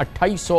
2800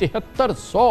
7300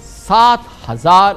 7,000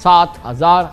7,000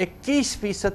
21%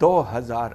2,000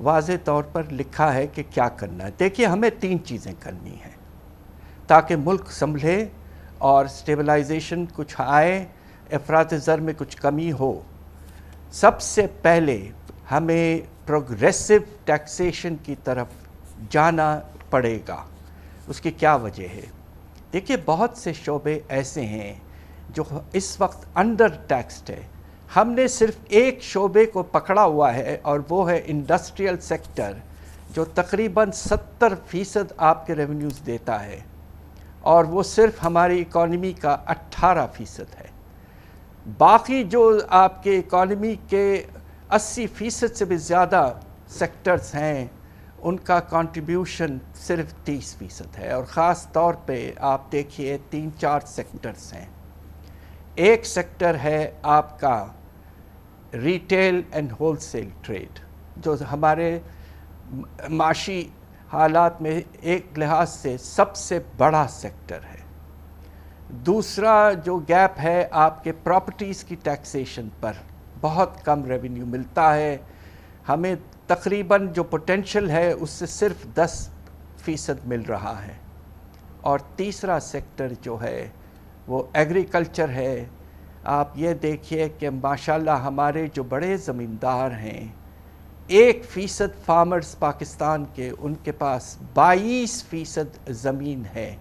واضح طور پر لکھا ہے کہ کیا کرنا ہے. دیکھیے ہمیں 3 چیزیں کرنی ہیں تاکہ ملک سنبھلے اور سٹیبلائزیشن کچھ آئے, افراط زر میں کچھ کمی ہو. سب سے پہلے ہمیں پروگریسو ٹیکسیشن کی طرف جانا پڑے گا. اس کی کیا وجہ ہے؟ دیکھیے بہت سے شعبے ایسے ہیں جو اس وقت انڈر ٹیکسڈ ہے. ہم نے صرف ایک شعبے کو پکڑا ہوا ہے اور وہ ہے انڈسٹریل سیکٹر, جو تقریباً 70% آپ کے ریونیوز دیتا ہے, اور وہ صرف ہماری اکانومی کا 18% ہے. باقی جو آپ کے اکانومی کے 80% سے بھی زیادہ سیکٹرز ہیں, ان کا کنٹریبیوشن صرف 30% ہے. اور خاص طور پہ آپ دیکھیے 3-4 سیکٹرز ہیں. ایک سیکٹر ہے آپ کا retail and wholesale trade, جو ہمارے معاشی حالات میں ایک لحاظ سے سب سے بڑا سیکٹر ہے. دوسرا جو گیپ ہے آپ کے پراپرٹیز کی ٹیکسیشن پر, بہت کم ریونیو ملتا ہے ہمیں, تقریباً جو پوٹینشل ہے اس سے صرف 10% مل رہا ہے. اور تیسرا سیکٹر جو ہے وہ ایگریکلچر ہے. آپ یہ دیکھیے کہ ماشاءاللہ ہمارے جو بڑے زمیندار ہیں, 1% فارمرز پاکستان کے, ان کے پاس 22% زمین ہے.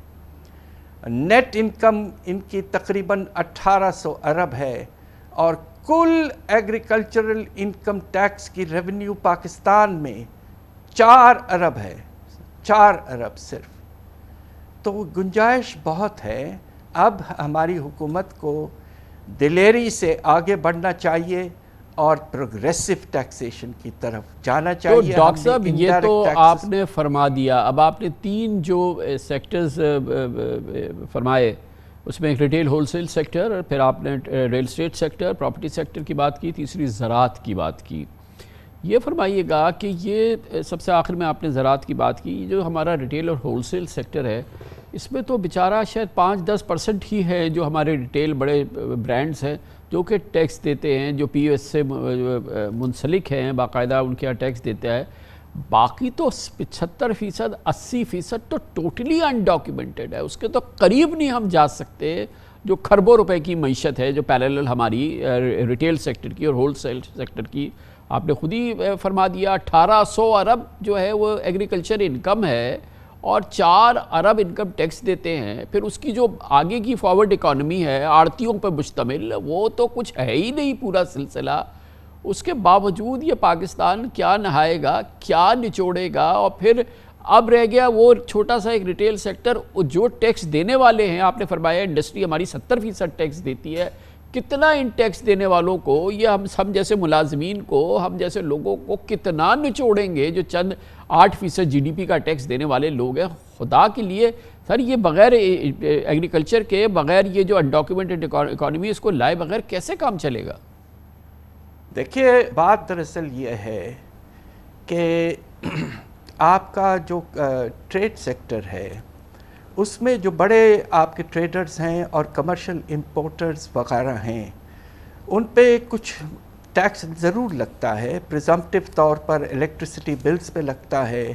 نیٹ انکم ان کی تقریباً 1800 ارب ہے, اور کل ایگریکلچرل انکم ٹیکس کی ریونیو پاکستان میں 4 ارب ہے, 4 ارب صرف. تو گنجائش بہت ہے. اب ہماری حکومت کو دلیری سے آگے بڑھنا چاہیے اور پروگریسو ٹیکسیشن کی طرف جانا تو چاہیے. ڈاکٹر صاحب یہ تو آپ نے فرما دیا, اب آپ نے 3 جو سیکٹرز فرمائے, اس میں ایک ریٹیل ہول سیل سیکٹر, اور پھر آپ نے real estate sector, property sector کی بات کی, تیسری زراعت کی بات کی. یہ فرمائیے گا کہ یہ سب سے آخر میں آپ نے زراعت کی بات کی, جو ہمارا ریٹیل اور ہول سیل سیکٹر ہے, اس میں تو بیچارہ شاید 5-10% ہی ہے جو ہمارے ریٹیل بڑے برانڈز ہیں جو کہ ٹیکس دیتے ہیں, جو پی او ایس سے منسلک ہیں, باقاعدہ ان کے یہاں ٹیکس دیتا ہے. باقی تو 75%, 80% تو ٹوٹلی انڈاکیومنٹڈ ہے, اس کے تو قریب نہیں ہم جا سکتے. جو کھربوں روپے کی معیشت ہے جو پیریلل ہماری ریٹیل سیکٹر کی اور ہول سیل سیکٹر کی, آپ نے خود ہی فرما دیا 1800 ارب جو ہے وہ ایگریکلچر انکم ہے, اور 4 ارب انکم ٹیکس دیتے ہیں. پھر اس کی جو آگے کی فارورڈ اکانومی ہے آڑتیوں پر مشتمل, وہ تو کچھ ہے ہی نہیں پورا سلسلہ. اس کے باوجود یہ پاکستان کیا نہائے گا, کیا نچوڑے گا, اور پھر اب رہ گیا وہ چھوٹا سا ایک ریٹیل سیکٹر جو ٹیکس دینے والے ہیں. آپ نے فرمایا انڈسٹری ہماری 70% ٹیکس دیتی ہے. کتنا ان ٹیکس دینے والوں کو, یہ ہم جیسے ملازمین کو, ہم جیسے لوگوں کو کتنا نچوڑیں گے جو چند 8% جی ڈی پی کا ٹیکس دینے والے لوگ ہیں. خدا کے لیے سر, یہ بغیر ایگریکلچر کے, بغیر یہ جو انڈاکیومنٹڈ اکانومی, اس کو لائے بغیر کیسے کام چلے گا؟ دیکھیے بات دراصل یہ ہے کہ آپ کا جو ٹریڈ سیکٹر ہے, اس میں جو بڑے آپ کے ٹریڈرز ہیں اور کمرشل امپورٹرز وغیرہ ہیں, ان پہ کچھ ٹیکس ضرور لگتا ہے. پریزمپٹیو طور پر الیکٹریسٹی بلز پہ لگتا ہے,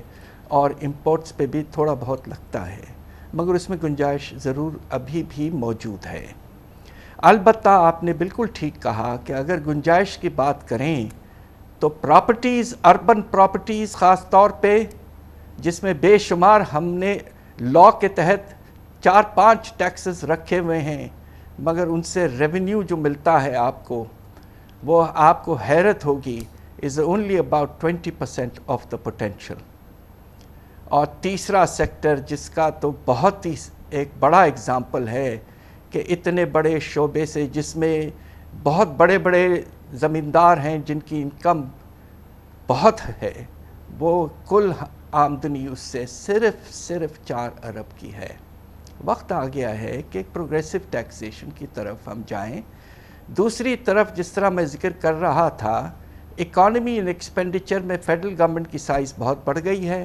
اور امپورٹس پہ بھی تھوڑا بہت لگتا ہے, مگر اس میں گنجائش ضرور ابھی بھی موجود ہے. البتہ آپ نے بالکل ٹھیک کہا کہ اگر گنجائش کی بات کریں تو پراپرٹیز, اربن پراپرٹیز خاص طور پہ, جس میں بے شمار ہم نے لا کے تحت 4-5 ٹیکسز رکھے ہوئے ہیں, مگر ان سے ریونیو جو ملتا ہے آپ کو, وہ آپ کو حیرت ہوگی, is only about 20% of the potential. اور تیسرا سیکٹر جس کا تو بہت ہی ایک بڑا اگزامپل ہے کہ اتنے بڑے شعبے سے, جس میں بہت بڑے بڑے زمیندار ہیں جن کی انکم بہت ہے, وہ کل آمدنی اس سے صرف 4 ارب کی ہے. وقت آ گیا ہے کہ ایک پروگریسو ٹیکسیشن کی طرف ہم جائیں. دوسری طرف جس طرح میں ذکر کر رہا تھا, اکانومی اینڈ ایکسپینڈیچر میں فیڈرل گورنمنٹ کی سائز بہت بڑھ گئی ہے,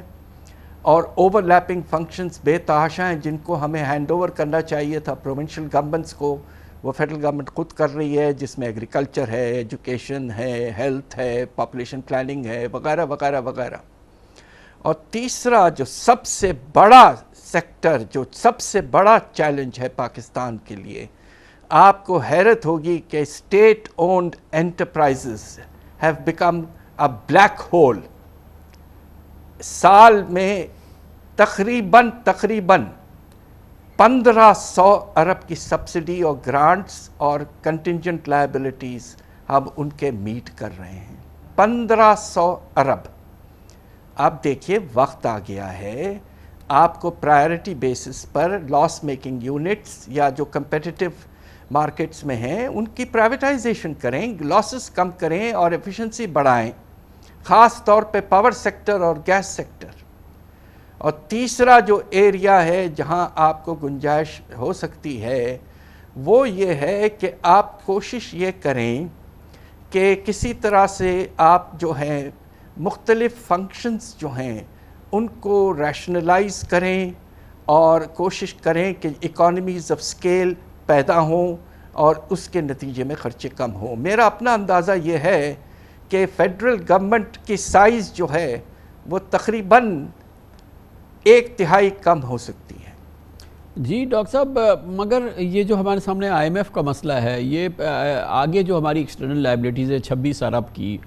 اور اوور لیپنگ فنکشنز بے تحاشا ہیں جن کو ہمیں ہینڈ اوور کرنا چاہیے تھا پروونشل گورنمنٹس کو, وہ فیڈرل گورنمنٹ خود کر رہی ہے، جس میں ایگریکلچر ہے، ایجوکیشن ہے، ہیلتھ ہے، پاپولیشن پلاننگ ہے، وغیرہ وغیرہ وغیرہ۔ اور تیسرا جو سب سے بڑا سیکٹر، جو سب سے بڑا چیلنج ہے پاکستان کے لیے، آپ کو حیرت ہوگی کہ state owned enterprises have become a black hole. سال میں تقریباً 1500 ارب کی سبسڈی اور گرانٹس اور کنٹینجنٹ لائبلٹیز ہم ان کے میٹ کر رہے ہیں، 1500 ارب۔ اب دیکھیے وقت آ گیا ہے، آپ کو پرائرٹی بیسس پر لاس میکنگ یونٹس یا جو کمپیٹیٹو مارکیٹس میں ہیں ان کی پرائیویٹائزیشن کریں، لاسز کم کریں اور ایفیشنسی بڑھائیں، خاص طور پہ پاور سیکٹر اور گیس سیکٹر۔ اور تیسرا جو ایریا ہے جہاں آپ کو گنجائش ہو سکتی ہے وہ یہ ہے کہ آپ کوشش یہ کریں کہ کسی طرح سے آپ جو ہیں مختلف فنکشنز جو ہیں ان کو ریشنلائز کریں اور کوشش کریں کہ اکانومیز آف اسکیل پیدا ہوں اور اس کے نتیجے میں خرچے کم ہوں۔ میرا اپنا اندازہ یہ ہے کہ فیڈرل گورنمنٹ کی سائز جو ہے وہ تقریباً 1/3 کم ہو سکتی ہے۔ جی ڈاکٹر صاحب، مگر یہ جو ہمارے سامنے آئی ایم ایف کا مسئلہ ہے، یہ آگے جو ہماری ایکسٹرنل لائبلٹیز ہے 26 ارب کی،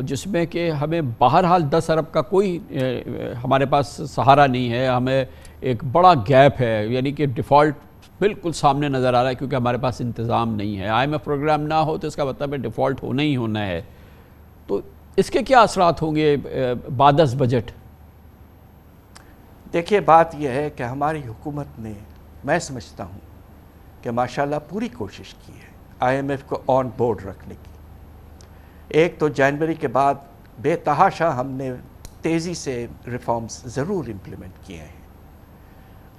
جس میں کہ ہمیں بہرحال 10 ارب کا کوئی ہمارے پاس سہارا نہیں ہے، ہمیں ایک بڑا گیپ ہے، یعنی کہ ڈیفالٹ بالکل سامنے نظر آ رہا ہے کیونکہ ہمارے پاس انتظام نہیں ہے۔ آئی ایم ایف پروگرام نہ ہو تو اس کا مطلب ہے ڈیفالٹ ہونا ہی ہونا ہے۔ تو اس کے کیا اثرات ہوں گے بعد از بجٹ؟ دیکھیے بات یہ ہے کہ ہماری حکومت نے، میں سمجھتا ہوں کہ ماشاءاللہ پوری کوشش کی ہے آئی ایم ایف کو آن بورڈ رکھنے کی۔ ایک تو جنوری کے بعد بے تحاشا ہم نے تیزی سے ریفارمز ضرور امپلیمنٹ کیے ہیں،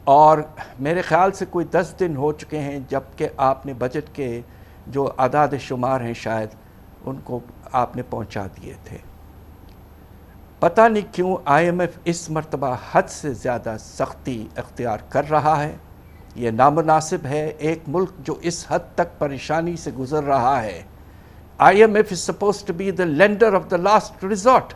اور میرے خیال سے کوئی 10 دن ہو چکے ہیں جب کہ آپ نے بجٹ کے جو اعداد شمار ہیں شاید ان کو آپ نے پہنچا دیے تھے۔ پتہ نہیں کیوں آئی ایم ایف اس مرتبہ حد سے زیادہ سختی اختیار کر رہا ہے، یہ نامناسب ہے۔ ایک ملک جو اس حد تک پریشانی سے گزر رہا ہے، I M F is supposed to be the lender of the last resort,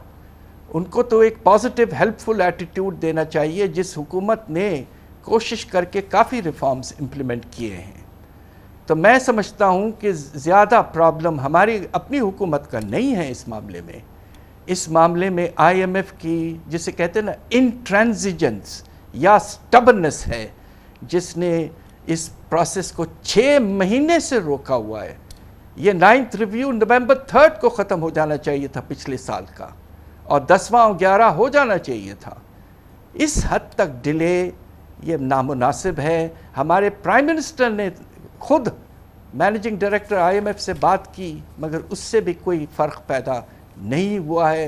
ان کو تو ایک پازیٹیو ہیلپ فل ایٹیٹیوڈ دینا چاہیے، جس حکومت نے کوشش کر کے کافی ریفارمز امپلیمنٹ کیے ہیں۔ تو میں سمجھتا ہوں کہ زیادہ پرابلم ہماری اپنی حکومت کا نہیں ہے اس معاملے میں۔ اس معاملے میں آئی ایم ایف کی جسے کہتے ہیں نا انٹرانزیجنس یا سٹبنس ہے، جس نے اس پروسیس کو 6 مہینے سے روکا ہوا ہے۔ یہ 9th ریویو نومبر 3 کو ختم ہو جانا چاہیے تھا پچھلے سال کا، اور 10واں اور 11 ہو جانا چاہیے تھا۔ اس حد تک ڈیلے یہ نامناسب ہے۔ ہمارے پرائم منسٹر نے خود managing director I M F سے بات کی، مگر اس سے بھی کوئی فرق پیدا نہیں ہوا ہے۔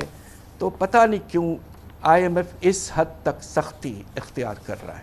تو پتہ نہیں کیوں آئی ایم ایف اس حد تک سختی اختیار کر رہا ہے۔